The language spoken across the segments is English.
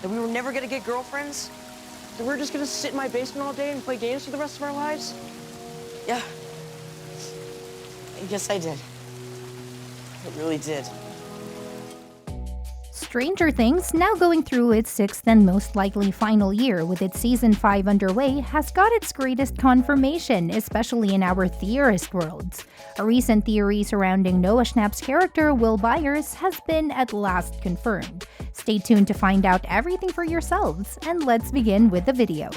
That we were never gonna get girlfriends? That we were just gonna sit in my basement all day and play games for the rest of our lives? Yeah. Yes, I did. I really did. Stranger Things, now going through its 6th and most likely final year with its Season 5 underway, has got its greatest confirmation, especially in our theorist worlds. A recent theory surrounding Noah Schnapp's character, Will Byers, has been at last confirmed. Stay tuned to find out everything for yourselves, and let's begin with the video.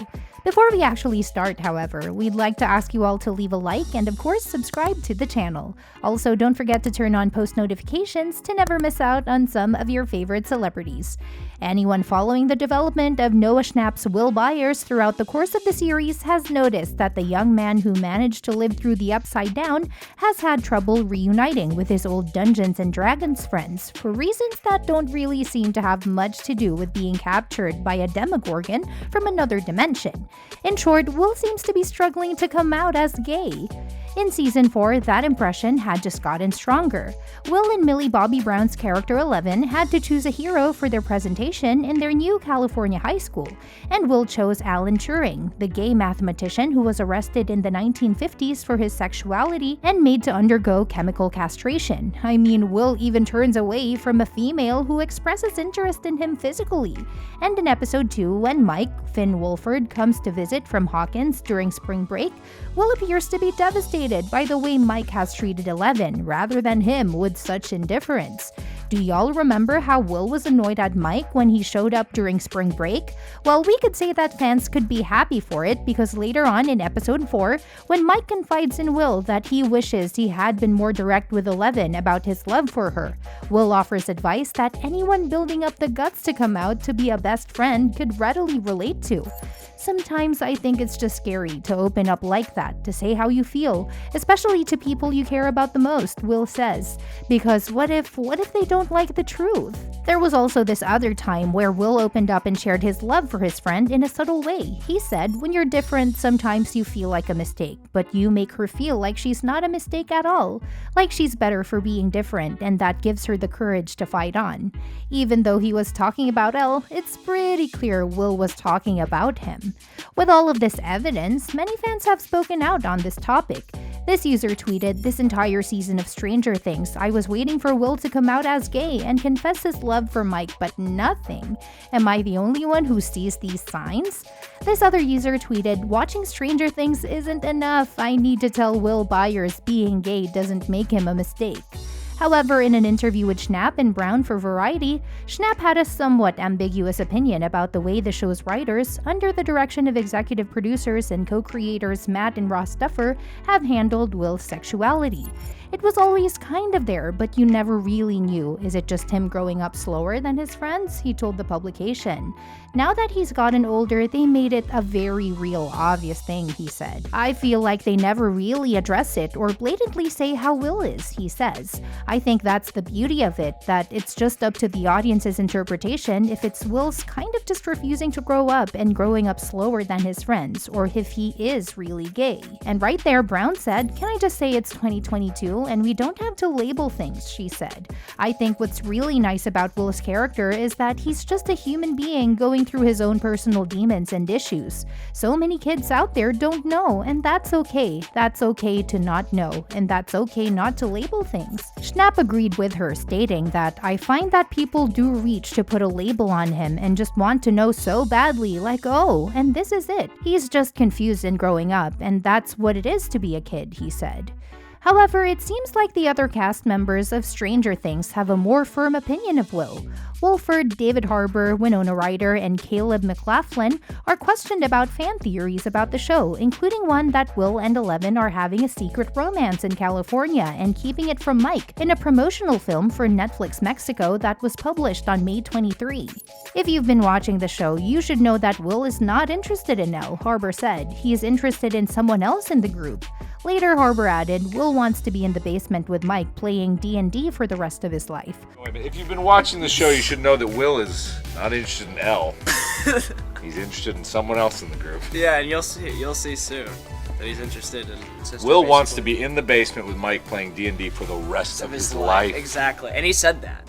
Before we actually start, however, we'd like to ask you all to leave a like and of course subscribe to the channel. Also, don't forget to turn on post notifications to never miss out on some of your favorite celebrities. Anyone following the development of Noah Schnapp's Will Byers throughout the course of the series has noticed that the young man who managed to live through the Upside Down has had trouble reuniting with his old Dungeons & Dragons friends for reasons that don't really seem to have much to do with being captured by a Demogorgon from another dimension. In short, Will seems to be struggling to come out as gay. In Season 4, that impression had just gotten stronger. Will and Millie Bobby Brown's character 11 had to choose a hero for their presentation in their new California high school, and Will chose Alan Turing, the gay mathematician who was arrested in the 1950s for his sexuality and made to undergo chemical castration. I mean, Will even turns away from a female who expresses interest in him physically. And in Episode 2, when Mike, Finn Wolford, comes to visit from Hawkins during spring break, Will appears to be devastated by the way Mike has treated Eleven, rather than him with such indifference. Do y'all remember how Will was annoyed at Mike when he showed up during spring break? Well, we could say that fans could be happy for it because later on in Episode 4, when Mike confides in Will that he wishes he had been more direct with Eleven about his love for her, Will offers advice that anyone building up the guts to come out to be a best friend could readily relate to. Sometimes I think it's just scary to open up like that, to say how you feel, especially to people you care about the most, Will says. Because what if they don't like the truth? There was also this other time where Will opened up and shared his love for his friend in a subtle way. He said, "When you're different, sometimes you feel like a mistake, but you make her feel like she's not a mistake at all, like she's better for being different, and that gives her the courage to fight on." Even though he was talking about Elle, it's pretty clear Will was talking about him. With all of this evidence, many fans have spoken out on this topic. This user tweeted, "This entire season of Stranger Things, I was waiting for Will to come out as gay and confess his love for Mike, but nothing. Am I the only one who sees these signs?" This other user tweeted, "Watching Stranger Things isn't enough. I need to tell Will Byers being gay doesn't make him a mistake." However, in an interview with Schnapp and Brown for Variety, Schnapp had a somewhat ambiguous opinion about the way the show's writers, under the direction of executive producers and co-creators Matt and Ross Duffer, have handled Will's sexuality. "It was always kind of there, but you never really knew. Is it just him growing up slower than his friends?" he told the publication. "Now that he's gotten older, they made it a very real, obvious thing," he said. "I feel like they never really address it or blatantly say how Will is," he says. "I think that's the beauty of it, that it's just up to the audience's interpretation if it's Will's kind of just refusing to grow up and growing up slower than his friends, or if he is really gay." And right there, Brown said, "Can I just say it's 2022 and we don't have to label things," she said. "I think what's really nice about Will's character is that he's just a human being going through his own personal demons and issues. So many kids out there don't know, and that's okay. That's okay to not know, and that's okay not to label things." Schnapp agreed with her, stating that, "I find that people do reach to put a label on him and just want to know so badly, like, oh, and this is it. He's just confused in growing up, and that's what it is to be a kid," he said. However, it seems like the other cast members of Stranger Things have a more firm opinion of Will. Wolford, David Harbour, Winona Ryder, and Caleb McLaughlin are questioned about fan theories about the show, including one that Will and Eleven are having a secret romance in California and keeping it from Mike in a promotional film for Netflix Mexico that was published on May 23. "If you've been watching the show, you should know that Will is not interested in Elle," Harbour said. "He is interested in someone else in the group." Later, Harbour added, "Will wants to be in the basement with Mike playing D&D for the rest of his life." If you've been watching the show, you should know that Will is not interested in Elle. He's interested in someone else in the group. Yeah, and you'll see soon that he's interested in Sister. Will wants to be in the basement with Mike playing D&D for the rest of his life. Exactly, and he said that.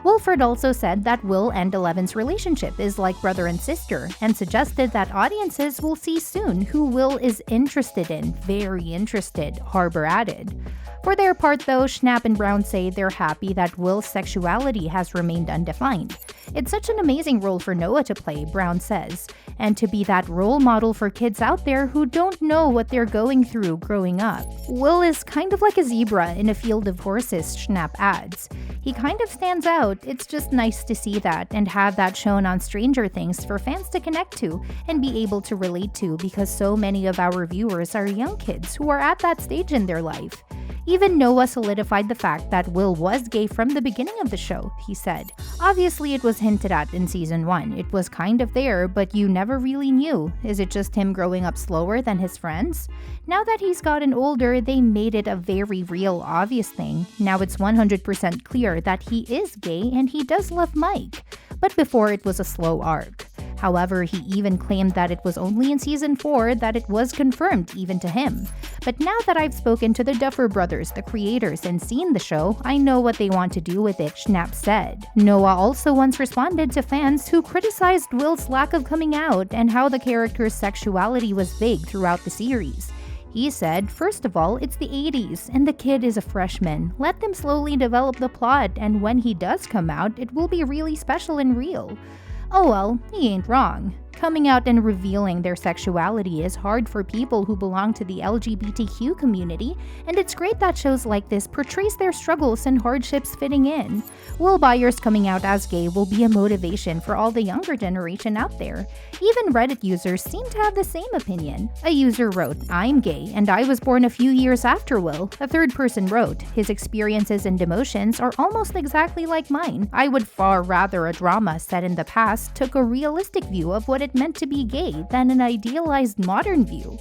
Wolford also said that Will and Eleven's relationship is like brother and sister, and suggested that audiences will see soon who Will is interested in, very interested, Harbour added. For their part though, Schnapp and Brown say they're happy that Will's sexuality has remained undefined. It's such an amazing role for Noah to play, Brown says, and to be that role model for kids out there who don't know what they're going through growing up. Will is kind of like a zebra in a field of horses, Schnapp adds. He kind of stands out. It's just nice to see that and have that shown on Stranger Things for fans to connect to and be able to relate to, because so many of our viewers are young kids who are at that stage in their life. Even Noah solidified the fact that Will was gay from the beginning of the show, he said. Obviously it was hinted at in season 1. It was kind of there, but you never really knew. Is it just him growing up slower than his friends? Now that he's gotten older, they made it a very real, obvious thing. Now it's 100% clear that he is gay and he does love Mike. But before it was a slow arc. However, he even claimed that it was only in season 4 that it was confirmed even to him. But now that I've spoken to the Duffer Brothers, the creators, and seen the show, I know what they want to do with it, Schnapp said. Noah also once responded to fans who criticized Will's lack of coming out and how the character's sexuality was vague throughout the series. He said, first of all, it's the 80s, and the kid is a freshman. Let them slowly develop the plot, and when he does come out, it will be really special and real. Oh well, he ain't wrong. Coming out and revealing their sexuality is hard for people who belong to the LGBTQ community, and it's great that shows like this portrays their struggles and hardships fitting in. Will Byers coming out as gay will be a motivation for all the younger generation out there. Even Reddit users seem to have the same opinion. A user wrote, "I'm gay, and I was born a few years after Will." A third person wrote, "His experiences and emotions are almost exactly like mine. I would far rather a drama set in the past took a realistic view of what it meant to be gay than an idealized modern view."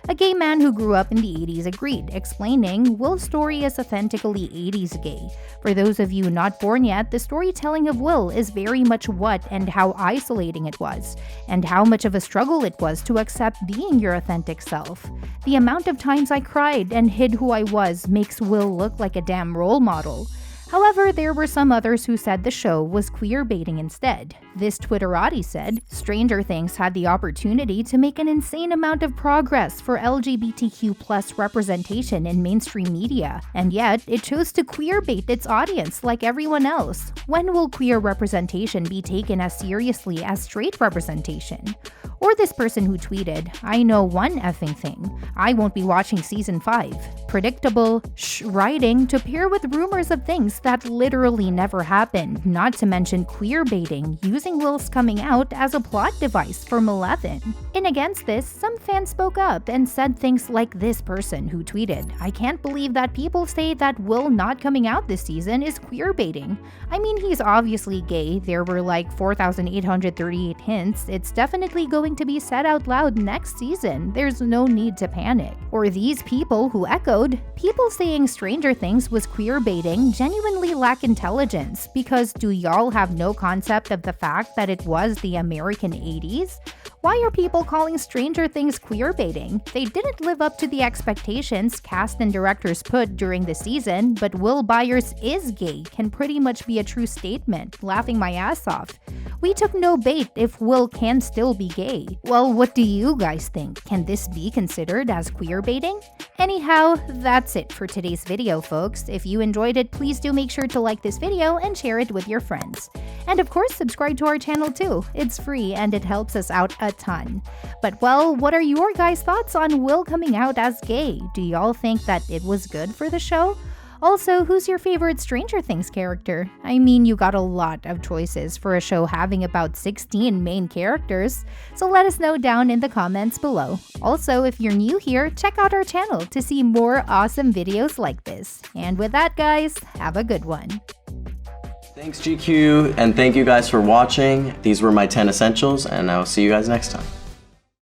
A gay man who grew up in the 80s agreed, explaining, Will's story is authentically 80s gay. For those of you not born yet, the storytelling of Will is very much what and how isolating it was, and how much of a struggle it was to accept being your authentic self. The amount of times I cried and hid who I was makes Will look like a damn role model. However, there were some others who said the show was queer-baiting instead. This Twitterati said, Stranger Things had the opportunity to make an insane amount of progress for LGBTQ+ representation in mainstream media, and yet it chose to queer-bait its audience like everyone else. When will queer representation be taken as seriously as straight representation? Or this person who tweeted, I know one effing thing. I won't be watching season 5. Predictable writing to pair with rumors of things that literally never happened, not to mention queer-baiting, using Will's coming out as a plot device for Malevolent. In against this, some fans spoke up and said things like this person who tweeted, I can't believe that people say that Will not coming out this season is queer-baiting. I mean, he's obviously gay, there were like 4,838 hints, it's definitely going to be said out loud next season, there's no need to panic. Or these people who echoed, people saying Stranger Things was queer-baiting genuinely lack intelligence, because do y'all have no concept of the fact that it was the American 80s? Why are people calling Stranger Things queer-baiting? They didn't live up to the expectations cast and directors put during the season, but Will Byers is gay can pretty much be a true statement, laughing my ass off. We took no bait if Will can still be gay. Well, what do you guys think? Can this be considered as queer-baiting? Anyhow, that's it for today's video, folks. If you enjoyed it, please do make sure to like this video and share it with your friends. And of course, subscribe to our channel too. It's free and it helps us out a ton. But well, what are your guys' thoughts on Will coming out as gay? Do y'all think that it was good for the show? Also, who's your favorite Stranger Things character? I mean, you got a lot of choices for a show having about 16 main characters, so let us know down in the comments below. Also, if you're new here, check out our channel to see more awesome videos like this. And with that, guys, have a good one. Thanks GQ, and thank you guys for watching. These were my 10 essentials, and I'll see you guys next time.